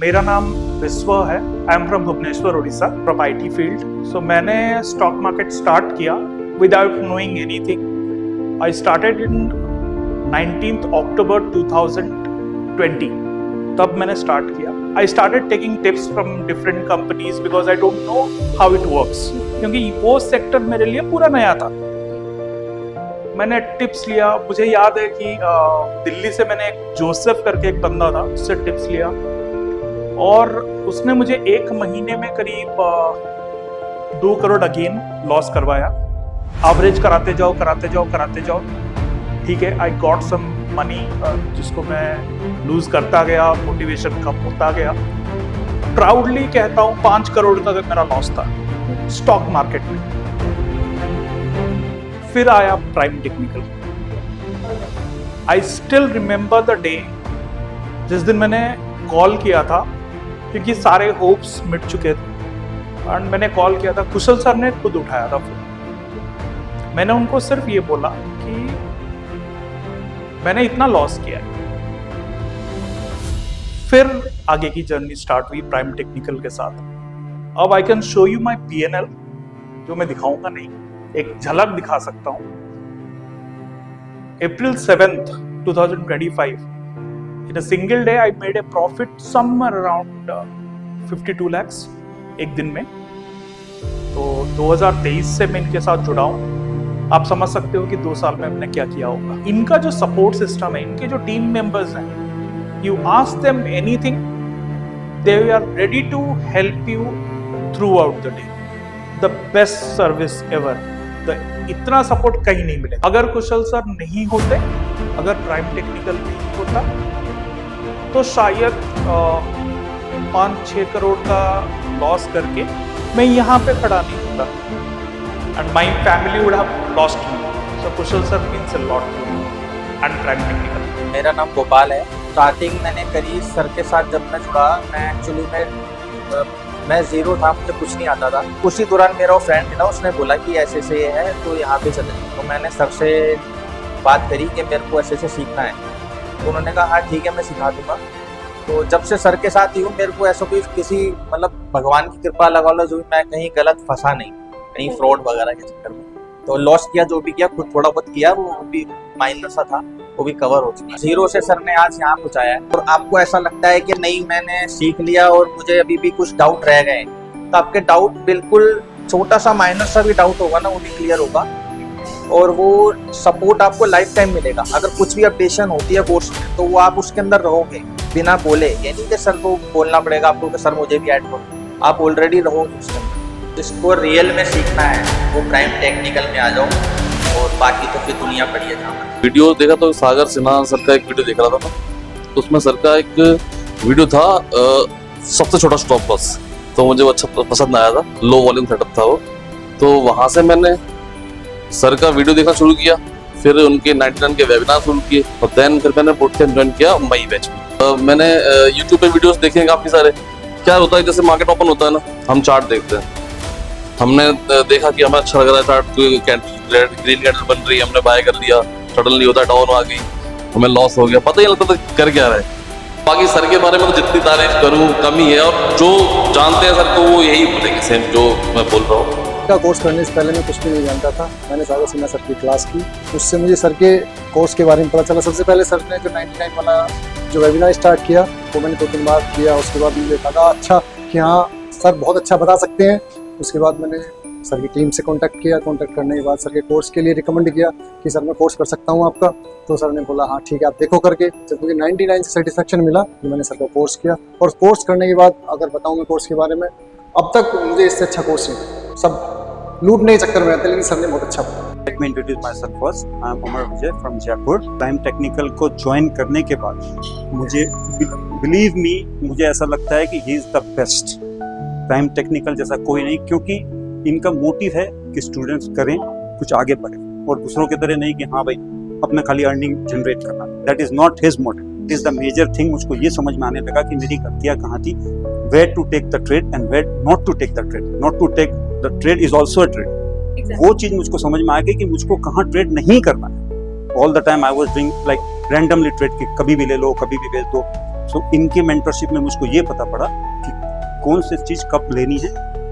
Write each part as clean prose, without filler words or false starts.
मेरा नाम विश्व है। I am from Bhubaneswar Orissa, from IT field. So मैंने स्टॉक मार्केट स्टार्ट किया without knowing anything. I started in 19th October 2020। तब मैंने स्टार्ट किया। I started taking tips from different companies because I don't know how it works, क्योंकि वो sector मेरे लिए पूरा नया था। मैंने टिप्स लिया। मुझे याद है कि दिल्ली से मैंने एक जोसेफ करके एक बंदा था, उससे टिप्स लिया और उसने मुझे 1 महीने में करीब 2 करोड़ अगेन लॉस करवाया। एवरेज कराते जाओ। ठीक है, आई गॉट सम मनी जिसको मैं लूज करता गया, मोटिवेशन कम होता गया। प्राउडली कहता हूँ 5 करोड़ का मेरा लॉस था स्टॉक मार्केट में। फिर आया prime technical. I still remember the day जिस दिन मैंने कॉल किया था, क्योंकि सारे होप्स मिट चुके थे। एंड मैंने कॉल किया था, कुशल सर ने खुद उठाया था फोन। मैंने उनको सिर्फ ये बोला कि मैंने इतना लॉस किया है। फिर आगे की जर्नी स्टार्ट हुई प्राइम टेक्निकल के साथ। अब I can show you my PNL, जो मैं दिखाऊंगा नहीं, एक झलक दिखा सकता हूं। April 7th, 2025, in a single day I made a profit somewhere around 52 lakhs एक दिन में। तो 2023 से मैं इनके साथ जुड़ा हूं। आप समझ सकते हो कि 2 साल में हमने क्या किया होगा। इनका जो सपोर्ट सिस्टम है, इनके जो टीम मेंबर्स हैं, you ask them anything, they are ready to help you throughout the day. The best service ever. इतना सपोर्ट कहीं नहीं मिले। अगर कुशल सर नहीं होते, अगर प्राइम टेक्निकल नहीं होता, तो शायद 5-6 करोड़ का लॉस करके मैं यहाँ पे खड़ा नहीं होता। And my family would have lost me. So Kushal sir means a lot to me and prime technical. मेरा नाम गोपाल है। स्टार्टिंग मैंने करी सर के साथ। जब मैं जुड़ा, मैं एक्चुअली मैं जीरो था, मुझे कुछ नहीं आता था। उसी दौरान मेरा फ्रेंड था, उसने बोला कि ऐसे से ये है तो यहाँ पे चले। तो मैंने सर से बात करी कि मेरे को ऐसे से सीखना है। तो उन्होंने कहा हाँ ठीक है, मैं सिखा दूंगा। तो जब से सर के साथ ही हूँ, मेरे को ऐसा कोई किसी मतलब भगवान की कृपा लगा लो, जो मैं कहीं गलत फंसा नहीं, कहीं फ्रॉड वगैरह के चक्कर में। तो लॉस किया जो भी किया, खुद थोड़ा बहुत किया, वो भी माइनर सा था, वो भी कवर हो चुका। जीरो से सर ने आज यहाँ पहुँचाया है। और आपको ऐसा लगता है कि नहीं मैंने सीख लिया और मुझे अभी भी कुछ डाउट रह गए, तो आपके डाउट बिल्कुल छोटा सा माइनर सा भी डाउट होगा ना, वो भी क्लियर होगा। और वो सपोर्ट आपको लाइफ टाइम मिलेगा। अगर कुछ भी अपडेशन होती है कोर्स में, तो वो आप उसके अंदर रहोगे बिना बोले। ये नहीं कि सर को बोलना पड़ेगा आपको कि सर मुझे भी ऐड करो, आप ऑलरेडी रहोगे उसके अंदर। जिसको रियल में सीखना है वो प्राइम टेक्निकल में आ जाओ, और बाकी तो फिर दुनिया पड़ी है जहाँ। वीडियो देखा तो सागर सिन्हा सर का एक वीडियो देख रहा था मैं, तो उसमें सर का एक वीडियो था सबसे छोटा स्टॉप लॉस। तो मुझे वो अच्छा पसंद आया था, लो वॉल्यूम सेटअप था वो। तो वहां से मैंने सर का वीडियो देखना शुरू किया, फिर उनके 99 के वेबिनार शुरू किए, और देन फिर मैंने बोट कैंप ज्वाइन किया मई बैच में। मैंने यूट्यूब पे वीडियोस देखे हैं काफी सारे। क्या होता है, जैसे मार्केट ओपन होता है ना, हम चार्ट देखते हैं। हमने देखा कि हमें अच्छा लग रहा है चार्ट, ग्रीन कैंडल बन रही है, हमने बाय कर लिया। सडनली होता है डाउन आ गई, हमें लॉस हो गया, पता ही नहीं लगता था कर क्या रहा है। बाकी सर के बारे में तो जितनी तारीफ करूं कम ही है, और जो जानते हैं सर को वो यही बोलेंगे सेम जो मैं बोल रहा हूँ। का कोर्स करने से पहले मैं कुछ भी नहीं जानता था। मैंने सागर सिन्हा सर की क्लास की, उससे मुझे सर के कोर्स के बारे में पता चला। सबसे पहले सर ने जो 99 वाला जो वेबिनार स्टार्ट किया, वो मैंने 2-3 बार किया। उसके बाद मुझे लगा अच्छा कि हाँ सर बहुत अच्छा बता सकते हैं। उसके बाद मैंने सर की टीम से कांटेक्ट किया। कांटेक्ट करने के बाद सर के कोर्स के लिए रिकमेंड किया कि सर मैं कोर्स कर सकता हूँ आपका। तो सर ने बोला हाँ ठीक है, आप देखो करके। जब मुझे 99 से सेटिस्फेक्शन मिला, तो मैंने सर का कोर्स किया। और कोर्स करने के बाद अगर बताऊँ मैं कोर्स के बारे में, अब तक मुझे इससे अच्छा कोर्स नहीं, सब लूटने के चक्कर में आते, लेकिन सर ने बहुत अच्छा बताया। Let me introduce myself first. I am Amar Vijay from Jaipur. Prime technical को ज्वाइन करने के बाद मुझे बिलीव मी, मुझे ऐसा लगता है कि he is the best. Prime technical जैसा कोई नहीं, क्योंकि इनका मोटिव है कि स्टूडेंट्स करें, कुछ आगे बढ़े, और दूसरों की तरह नहीं कि हाँ भाई अपना खाली अर्निंग जनरेट करना। That is not his motive, it is the major thing. मुझको ये समझ में आने लगा कि मेरी गलतियाँ कहाँ थी, where to take the trade and where not to take the trade. Not to take the trade is also a trade. वो चीज मुझको समझ में आ गई कि मुझको कहाँ ट्रेड नहीं करना है। All the time I was doing like randomly trade, कि कभी भी ले लो, कभी भी बेच दो। सो इनके मेंटरशिप में मुझको ये पता पड़ा कि कौन सी चीज़ कब लेनी है,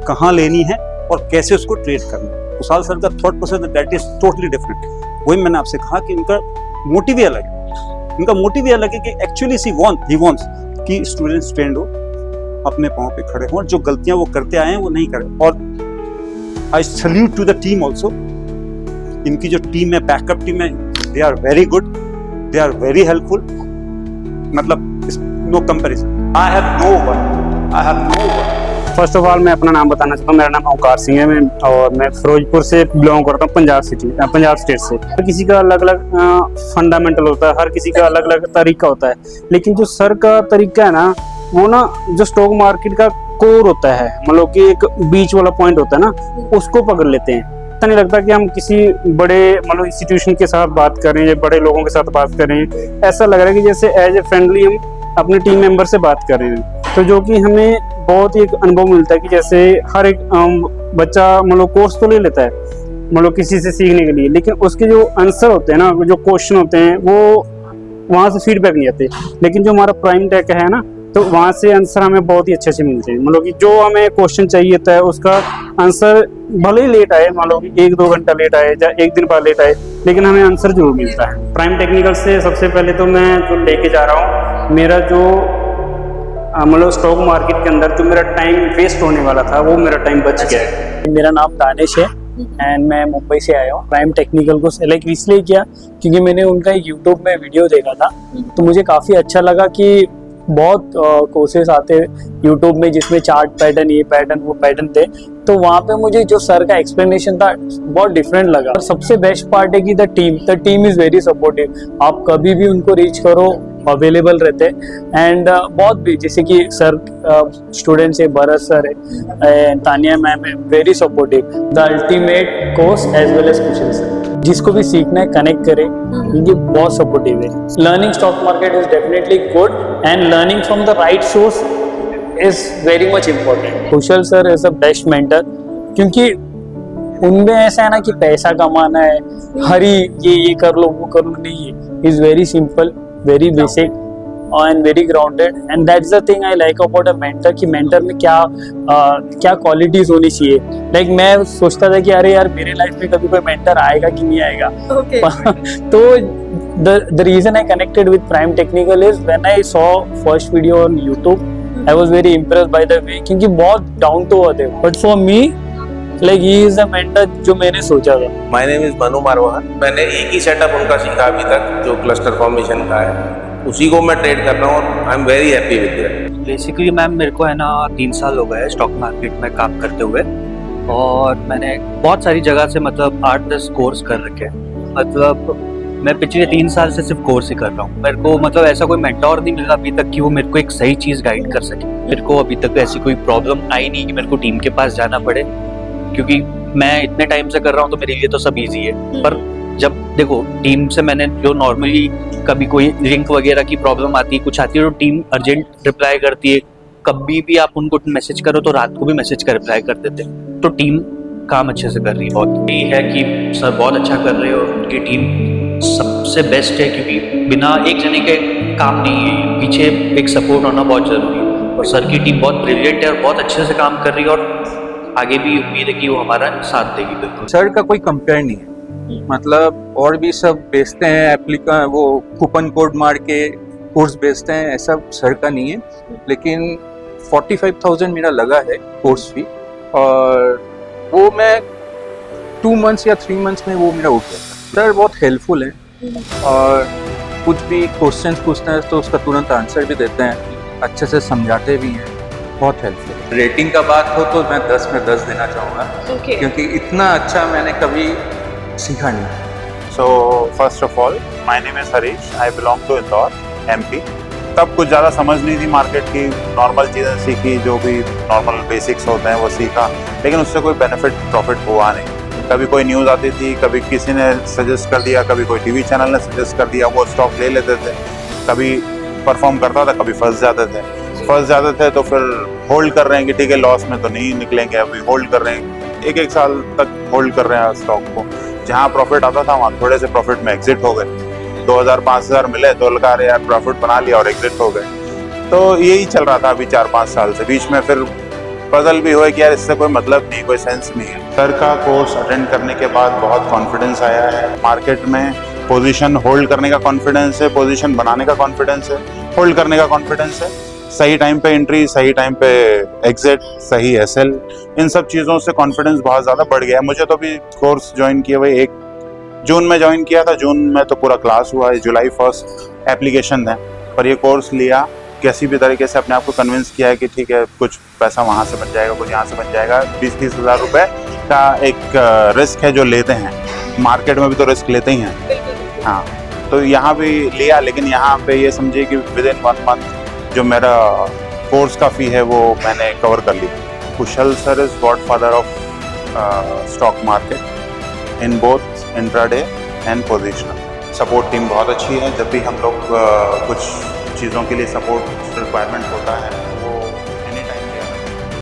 कहाँ लेनी है और कैसे उसको ट्रेड करना है। कुशाल सर का thought process that is totally different. वही मैंने आपसे कहा कि इनका मोटिव ही अलग है। इनका मोटिव ही अलग है कि एक्चुअली ही वांट्स कि स्टूडेंट्स ट्रेंड हो, अपने पाँव पे खड़े हों, जो गलतियां वो करते आए हैं वो नहीं करें। और I salute to the team also. इनकी जो टीम है, बैकअप टीम है, they are very good, they are very helpful. मतलब no comparison. I have no one. First of all मैं अपना नाम बताना चाहता हूँ। मेरा नाम ओंकार सिंह है। मैं फिरोजपुर से बिलोंग करता हूँ, पंजाब स्टेट से। हर किसी का अलग अलग फंडामेंटल होता है, हर किसी का अलग अलग तरीका होता है। लेकिन जो सर का तरीका है ना, वो ना जो स्टॉक मार्केट का कोर होता है, मतलब कि एक बीच वाला पॉइंट होता है ना, उसको पकड़ लेते हैं। ऐसा नहीं लगता कि हम किसी बड़े मतलब इंस्टीट्यूशन के साथ बात कर रहे हैं या बड़े लोगों के साथ बात कर रहे हैं। ऐसा लग रहा है कि जैसे एज ए फ्रेंडली हम अपने टीम मेंबर से बात कर रहे हैं। तो जो कि हमें बहुत ही एक अनुभव मिलता है कि जैसे हर एक बच्चा मतलब कोर्स तो ले लेता है मतलब किसी से सीखने के लिए, लेकिन उसके जो आंसर होते हैं ना, जो क्वेश्चन होते हैं, वो वहाँ से फीडबैक नहीं आते। लेकिन जो हमारा प्राइम टेक है ना, तो वहाँ से आंसर हमें बहुत ही अच्छे से मिलते हैं। मतलब कि जो हमें क्वेश्चन चाहिए था उसका आंसर भले ही लेट आए, मतलब कि 1-2 घंटा लेट आए या 1 दिन बाद लेट आए, लेकिन हमें आंसर जरूर मिलता है। प्राइम टेक्निकल से सबसे पहले तो मैं जो लेके जा रहा हूँ, मेरा जो मतलब स्टॉक मार्केट के अंदर जो मेरा टाइम वेस्ट होने वाला था, वो मेरा टाइम बच गया। मेरा नाम दानिश है एंड मैं मुंबई से आया हूँ। प्राइम टेक्निकल को सेलेक्ट इसलिए किया क्योंकि मैंने उनका एक यूट्यूब में वीडियो देखा था, तो मुझे काफ़ी अच्छा लगा कि बहुत कोर्सेज आते यूट्यूब में जिसमें चार्ट पैटर्न, ये पैटर्न, वो पैटर्न थे। तो वहाँ पे मुझे जो सर का एक्सप्लेनेशन था बहुत डिफरेंट लगा। और सबसे बेस्ट पार्ट है कि the team is very supportive. आप कभी भी उनको रीच करो, अवेलेबल रहते हैं। एंड बहुत भी जैसे कि सर स्टूडेंट्स है, भरत सर है, तानिया मैम है, very supportive. The ultimate course as well as Kushal sir. जिसको भी सीखना है कनेक्ट करें, ये बहुत सपोर्टिव है। Learning stock market is definitely good and learning from the right source is very much important. Kusal sir is the best mentor क्योंकि उनमें ऐसा है ना कि पैसा कमाना है, हरी ये कर लो, वो कर लो, नहीं है। Is very simple, very basic and very grounded, and that's the thing I like about a mentor कि mentor में क्या qualities होनी चाहिए। Like मैं सोचता था कि अरे यार मेरे लाइफ में कभी कोई mentor आएगा कि नहीं आएगा। Okay. तो the reason I connected with Prime Technical is when I saw first video on YouTube, I was very impressed by the way क्योंकि बहुत down to earth है। But for me like he is a mentor जो मैंने सोचा था। My name is Manu Marwaha. मैंने एक ही setup उनका सीखा अभी तक जो क्लस्टर फॉर्मेशन का है, उसी को मैं ट्रेड कर रहा हूँ और I am very happy with that. Basically ma'am मेरे को है ना 3 साल हो गए स्टॉक मार्केट में काम करते हुए, और मैंने बहुत सारी जगह से मतलब 8-10 कोर्स कर रखे हैं। मतलब मैं पिछले 3 साल से सिर्फ कोर्स ही कर रहा हूँ। मेरे को मतलब ऐसा कोई मेंटोर नहीं मिला अभी तक कि वो मेरे को एक सही चीज़ गाइड कर सके। मेरे को अभी तक ऐसी कोई प्रॉब्लम आई नहीं कि मेरे को टीम के पास जाना पड़े, क्योंकि मैं इतने टाइम से कर रहा हूँ तो मेरे लिए तो सब ईजी है। पर जब देखो टीम से मैंने जो नॉर्मली कभी कोई लिंक वगैरह की प्रॉब्लम आती है, कुछ आती है, तो टीम अर्जेंट रिप्लाई करती है। कभी भी आप उनको मैसेज करो तो रात को भी मैसेज का रिप्लाई कर देते हैं। तो टीम काम अच्छे से कर रही है। बहुत ये है कि सर बहुत अच्छा कर रहे हो और उनकी टीम सबसे बेस्ट है, क्योंकि बिना एक जने के काम नहीं है, पीछे एक सपोर्ट होना बहुत जरूरी है। और सर की टीम बहुत ब्रिलियंट है और बहुत अच्छे से काम कर रही है, और आगे भी उम्मीद है कि वो हमारा साथ देगी। बिल्कुल सर का कोई कंपेयर नहीं है। मतलब और भी सब बेचते हैं एप्लीका, वो कूपन कोड मार के कोर्स बेचते हैं, ऐसा सर का नहीं है। लेकिन 45,000 मेरा लगा है कोर्स फी, और वो मैं 2 मंथ्स या 3 मंथ्स में वो मेरा उठ गया। सर बहुत हेल्पफुल है और कुछ भी क्वेश्चंस पूछते हैं तो उसका तुरंत आंसर भी देते हैं, अच्छे से समझाते भी हैं, बहुत हेल्पफुल। रेटिंग का बात हो तो मैं 10 में 10 देना चाहूँगा, क्योंकि इतना अच्छा मैंने कभी सीखा नहीं। So first of all my name is Harish, I belong to Indore, MP. तब कुछ ज़्यादा समझ नहीं थी मार्केट की, नॉर्मल चीज़ें सीखी, जो भी नॉर्मल बेसिक्स होते हैं वो सीखा, लेकिन उससे कोई बेनिफिट प्रॉफिट हुआ नहीं। कभी कोई न्यूज़ आती थी, कभी किसी ने सजेस्ट कर दिया, कभी कोई टीवी चैनल ने सजेस्ट कर दिया, वो स्टॉक ले लेते थे। कभी परफॉर्म करता था, कभी फंस जाते थे तो फिर होल्ड कर रहे हैं कि ठीक है लॉस में तो नहीं निकलेंगे, अभी होल्ड कर रहे हैं, 1-1 साल तक होल्ड कर रहे हैं स्टॉक को। जहाँ प्रॉफिट आता था वहाँ थोड़े से प्रॉफिट में एग्जिट हो गए। 2,000-5,000 मिले तो लगा रहे यार प्रॉफिट बना लिया और एग्जिट हो गए। तो यही चल रहा था अभी 4-5 साल से। बीच में फिर पजल भी हुआ कि यार इससे कोई मतलब नहीं, कोई सेंस नहीं है। सर का कोर्स अटेंड करने के बाद बहुत कॉन्फिडेंस आया है मार्केट में। पोजीशन होल्ड करने का कॉन्फिडेंस है, पोजीशन बनाने का कॉन्फिडेंस है, होल्ड करने का कॉन्फिडेंस है, सही टाइम पे एंट्री, सही टाइम पे एग्जिट, सही एसएल, इन सब चीज़ों से कॉन्फिडेंस बहुत ज़्यादा बढ़ गया है। मुझे तो अभी कोर्स ज्वाइन किए हुए 1 जून में ज्वाइन किया था। जून में तो पूरा क्लास हुआ है, जुलाई 1 एप्लीकेशन है। पर ये कोर्स लिया, किसी भी तरीके से अपने आप को कन्विंस किया है कि ठीक है कुछ पैसा वहाँ से बन जाएगा, कुछ यहाँ से बन जाएगा। 20-30 हज़ार रुपये का एक रिस्क है जो लेते हैं, मार्केट में भी तो रिस्क लेते ही हैं। हाँ, तो यहाँ भी लिया, लेकिन यहाँ पे ये समझिए कि विद इन 1 मंथ जो मेरा कोर्स का फ़ी है वो मैंने कवर कर ली। Kushal sir is godfather of stock market in both intraday and positional. Support team बहुत अच्छी है। जब भी हम लोग कुछ चीज़ों के लिए सपोर्ट रिक्वायरमेंट होता है वो